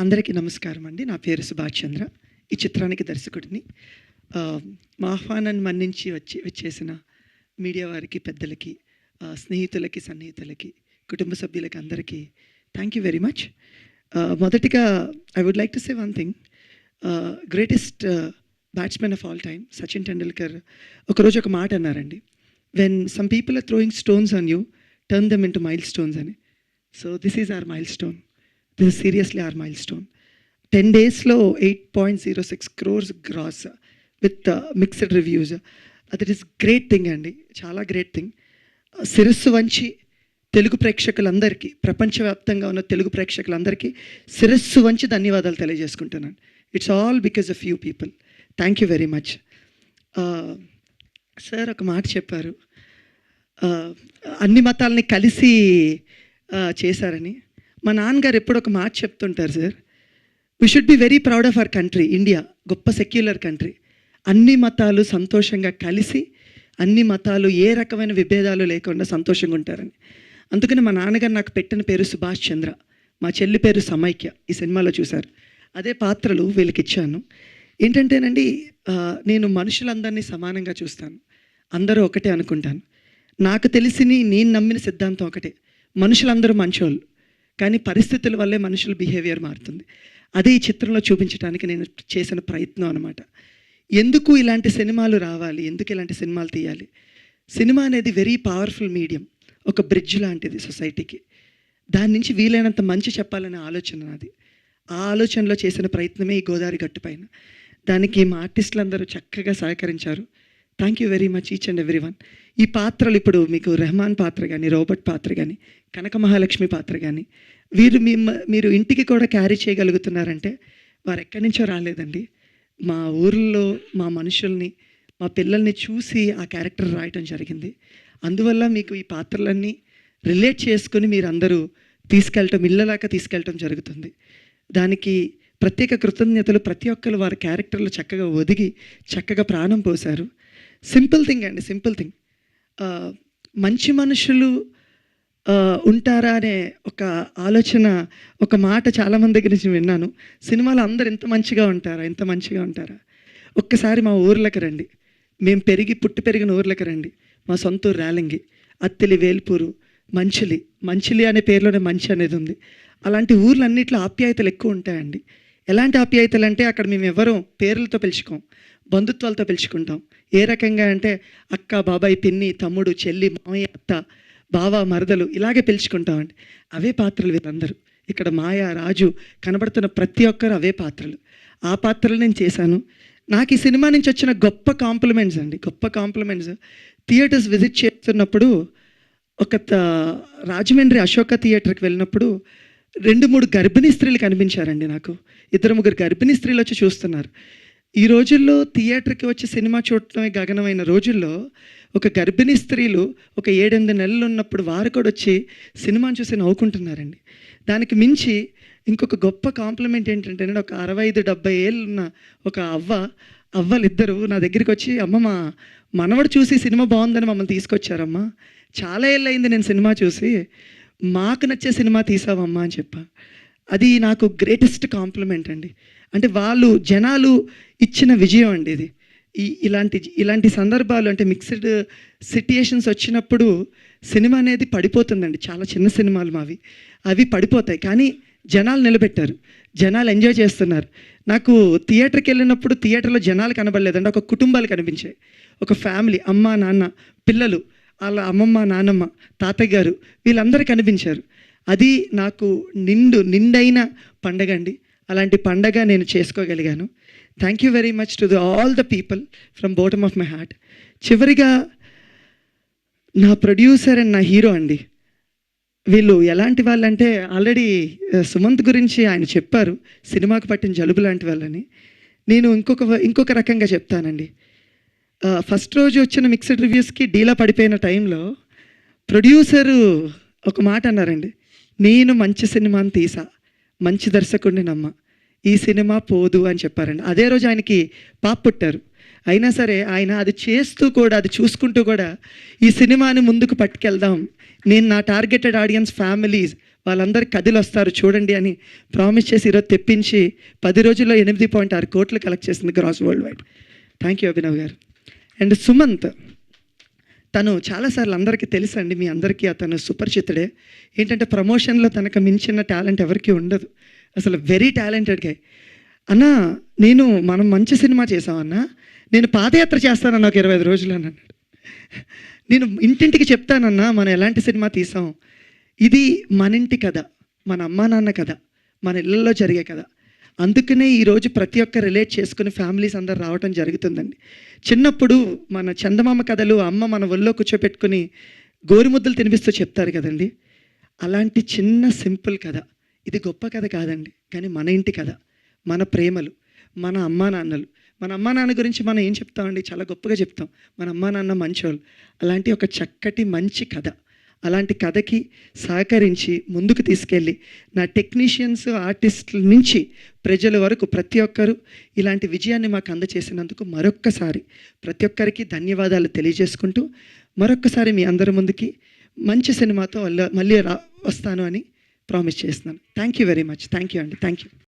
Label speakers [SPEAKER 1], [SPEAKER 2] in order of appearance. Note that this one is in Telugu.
[SPEAKER 1] అందరికీ నమస్కారం అండి. నా పేరు సుభాష్ చంద్ర. ఈ చిత్రానికి దర్శకుడిని. మా ఆహ్వానాన్ని మన్నించి వచ్చేసిన మీడియా వారికి, పెద్దలకి, స్నేహితులకి, సన్నిహితులకి, కుటుంబ సభ్యులకి అందరికీ థ్యాంక్ యూ వెరీ మచ్. మొదటిగా I would like to say one thing. Greatest batsmen of all time Sachin Tendulkar ఒకరోజు ఒక మాట అన్నారండి. When some people are throwing stones on you, turn them into milestones అని. So this is our milestone. This is seriously our milestone. 10 days lo 8.06 crores gross with mixed reviews. That is great thing andi, chala great thing. Sirassu vanchi telugu ప్రేక్షకులందరికీ, ప్రపంచవ్యాప్తంగా ఉన్న తెలుగు ప్రేక్షకులందరికీ శిరస్సు వంచి ధన్యవాదాలు తెలియజేసుకుంటున్నాను. It's all because of you people. Thank you very much. Sir ఒక మాట చెప్పారు, అన్ని మతాలని కలిసి చేశారని. మా నాన్నగారు ఎప్పుడు ఒక మాట చెప్తుంటారు, sir, we should be very proud of our country. India గొప్ప సెక్యులర్ కంట్రీ. అన్ని మతాలు సంతోషంగా కలిసి, అన్ని మతాలు ఏ రకమైన విభేదాలు లేకుండా సంతోషంగా ఉంటారని. అందుకని మా నాన్నగారు నాకు పెట్టిన పేరు సుభాష్ చంద్ర. మా చెల్లి పేరు సమైక్య. ఈ సినిమాలో చూశారు. అదే పాత్రలు వీళ్ళకి ఇచ్చాను. ఏంటంటేనండి, నేను మనుషులందరినీ సమానంగా చూస్తాను. అందరూ ఒకటే అనుకుంటాను. నాకు తెలిసి నేను నమ్మిన సిద్ధాంతం ఒకటే, మనుషులందరూ మంచోళ్ళు, కానీ పరిస్థితుల వల్లే మనుషుల బిహేవియర్ మారుతుంది. అదే ఈ చిత్రంలో చూపించడానికి నేను చేసిన ప్రయత్నం అనమాట. ఎందుకు ఇలాంటి సినిమాలు రావాలి, ఎందుకు ఇలాంటి సినిమాలు తీయాలి? సినిమా అనేది వెరీ పవర్ఫుల్ మీడియం, ఒక బ్రిడ్జ్ లాంటిది సొసైటీకి. దాని నుంచి వీలైనంత మంచి చెప్పాలనే ఆలోచన నాది. ఆ ఆలోచనలో చేసిన ప్రయత్నమే ఈ గోదావరి గట్టు పైన. దానికి మా ఆర్టిస్టులు అందరూ చక్కగా సహకరించారు. Thank you very much each and every one. ఈ పాత్రలు ఇప్పుడు మీకు రెహమాన్ పాత్ర కానీ, రోబర్ట్ పాత్ర కానీ, కనక మహాలక్ష్మి పాత్ర కానీ, మీరు ఇంటికి కూడా క్యారీ చేయగలుగుతున్నారంటే వారు ఎక్కడి నుంచో రాలేదండి. మా ఊర్లో మా మనుషుల్ని, మా పిల్లల్ని చూసి ఆ క్యారెక్టర్ రాయటం జరిగింది. అందువల్ల మీకు ఈ పాత్రలన్నీ రిలేట్ చేసుకుని మీరందరూ ఇళ్ళలాగా తీసుకెళ్ళటం జరుగుతుంది. దానికి ప్రత్యేక కృతజ్ఞతలు. ప్రతి ఒక్కరు వారి క్యారెక్టర్లు చక్కగా ఒదిగి చక్కగా ప్రాణం పోశారు. సింపుల్ థింగ్ అండి, సింపుల్ థింగ్. మంచి మనుషులు ఉంటారా అనే ఒక ఆలోచన, ఒక మాట చాలామంది దగ్గర నుంచి విన్నాను. సినిమాలో అందరు ఎంత మంచిగా ఉంటారా? ఒక్కసారి మా ఊర్లోకి రండి. మేము పుట్టి పెరిగిన ఊర్లోకి రండి. మా సొంత ఊరు రేలంగి, అత్తిలి, వేల్పూరు, మంచిలి అనే పేరులోనే మంచి అనేది ఉంది. అలాంటి ఊర్లన్నిట్లో ఆప్యాయతలు ఎక్కువ ఉంటాయండి. ఎలాంటి ఆప్యాయతలు అంటే, అక్కడ మేము ఎవరూ పేర్లతో పిలుచుకోం, బంధుత్వాలతో పిలుచుకుంటాం. ఏ రకంగా అంటే అక్క, బాబాయ్, పిన్ని, తమ్ముడు, చెల్లి, మామయ్య, అత్త, బావ, మరదలు, ఇలాగే పిలుచుకుంటామండి. అవే పాత్రలు వీళ్ళందరూ. ఇక్కడ మాయ, రాజు కనబడుతున్న ప్రతి ఒక్కరు అవే పాత్రలు. ఆ పాత్రలు నేను చేశాను. నాకు ఈ సినిమా నుంచి వచ్చిన గొప్ప కాంప్లిమెంట్స్ అండి, గొప్ప కాంప్లిమెంట్స్. థియేటర్స్ విజిట్ చేస్తున్నప్పుడు, రాజమండ్రి అశోక థియేటర్కి వెళ్ళినప్పుడు 2-3 గర్భిణీ స్త్రీలు కనిపించారండి నాకు. 2-3 గర్భిణీ స్త్రీలు వచ్చి చూస్తున్నారు. ఈ రోజుల్లో థియేటర్కి వచ్చి సినిమా చూడటమే గగనమైన రోజుల్లో ఒక గర్భిణీ స్త్రీలు ఒక 7-8 నెలలు ఉన్నప్పుడు వారు కూడా వచ్చి సినిమాని చూసి నవ్వుకుంటున్నారండి. దానికి మించి ఇంకొక గొప్ప కాంప్లిమెంట్ ఏంటంటే, ఒక 65-70 ఏళ్ళు ఉన్న ఒక అవ్వలిద్దరూ నా దగ్గరికి వచ్చి, అమ్మ, మా మనవడు చూసి సినిమా బాగుందని మమ్మల్ని తీసుకొచ్చారమ్మా, చాలా ఏళ్ళు అయింది నేను సినిమా చూసి, మాకు నచ్చే సినిమా తీసావమ్మా అని చెప్పా. అది నాకు గ్రేటెస్ట్ కాంప్లిమెంట్ అండి. అంటే జనాలు ఇచ్చిన విజయం అండి ఇది. ఇలాంటి సందర్భాలు, అంటే మిక్స్డ్ సిట్యుయేషన్స్ వచ్చినప్పుడు సినిమా అనేది పడిపోతుందండి. చాలా చిన్న సినిమాలు మావి, అవి పడిపోతాయి. కానీ జనాలు నిలబెట్టారు, జనాలు ఎంజాయ్ చేస్తున్నారు. నాకు థియేటర్కి వెళ్ళినప్పుడు థియేటర్లో జనాలు కనబడలేదండి, ఒక కుటుంబాలు కనిపించాయి. ఒక ఫ్యామిలీ, అమ్మ, నాన్న, పిల్లలు, వాళ్ళ అమ్మమ్మ, నాన్నమ్మ, తాతయ్య గారు, వీళ్ళందరూ కనిపించారు. అది నాకు నిండైన పండగ అండి. అలాంటి పండగ నేను చేసుకోగలిగాను. Thank you very much to all the people from bottom of my heart. చివరిగా నా ప్రొడ్యూసర్ అండ్ నా హీరో అండి. వీళ్ళు ఎలాంటి వాళ్ళంటే, ఆల్రెడీ సుమంత్ గురించి ఆయన చెప్పారు, సినిమాకు పట్టిన జలుబు లాంటి వాళ్ళని. నేను ఇంకొక రకంగా చెప్తానండి. ఫస్ట్ రోజు వచ్చిన మిక్స్డ్ రివ్యూస్కి డీలా పడిపోయిన టైంలో ప్రొడ్యూసరు ఒక మాట అన్నారండి, నేను మంచి సినిమాని తీసా, మంచి దర్శకుడిని నమ్మ, ఈ సినిమా పోదు అని చెప్పారండి. అదే రోజు ఆయనకి పాప పుట్టారు. అయినా సరే ఆయన అది చేస్తూ కూడా, అది చూసుకుంటూ కూడా, ఈ సినిమాని ముందుకు పట్టుకెళ్దాం, నేను నా టార్గెటెడ్ ఆడియన్స్ ఫ్యామిలీస్, వాళ్ళందరూ కదిలి వస్తారు చూడండి అని ప్రామిస్ చేసి ఈరోజు తెప్పించి 10 రోజుల్లో 8.6 కోట్లు కలెక్ట్ చేసింది gross worldwide. Thank you Abhinav garu. And Sumanth, తను చాలాసార్లు అందరికీ తెలుసండి, మీ అందరికీ అతను సుపరిచితుడే. ఏంటంటే ప్రమోషన్లో తనకు మించిన టాలెంట్ ఎవరికీ ఉండదు, అసలు వెరీ టాలెంటెడ్ గై. అన్నా మనం మంచి సినిమా చేసామన్నా, నేను పాదయాత్ర చేస్తానన్నా ఒక 25 రోజులు అని అన్నాడు. నేను ఇంటింటికి చెప్తానన్నా మనం ఎలాంటి సినిమా తీసాం, ఇది మన ఇంటి కథ, మన అమ్మా నాన్న కథ, మన ఇళ్ళల్లో జరిగే కథ. అందుకనే ఈరోజు ప్రతి ఒక్క రిలేట్ చేసుకుని ఫ్యామిలీస్ అందరు రావడం జరుగుతుందండి. చిన్నప్పుడు మన చందమామ కథలు అమ్మ మన ఒళ్ళో కూర్చోపెట్టుకుని గోరుముద్దలు తినిపిస్తూ చెప్తారు కదండి, అలాంటి చిన్న సింపుల్ కథ. ఇది గొప్ప కథ కాదండి, కానీ మన ఇంటి కథ, మన ప్రేమలు, మన అమ్మా నాన్నలు. మన అమ్మా నాన్న గురించి మనం ఏం చెప్తామండి, చాలా గొప్పగా చెప్తాం, మన అమ్మా నాన్న మంచోళ్ళు. అలాంటి ఒక చక్కటి మంచి కథ, అలాంటి కథకి సహకరించి ముందుకు తీసుకెళ్ళి నా టెక్నీషియన్స్, ఆర్టిస్టుల నుంచి ప్రజల వరకు ప్రతి ఒక్కరూ ఇలాంటి విజయాన్ని మాకు అందచేసినందుకు మరొక్కసారి ప్రతి ఒక్కరికి ధన్యవాదాలు తెలియజేసుకుంటూ, మరొక్కసారి మీ అందరి ముందుకి మంచి సినిమాతో మళ్ళీ వస్తాను అని ప్రామిస్ చేస్తున్నాను. Thank you very much. Thank you అండి. Thank you.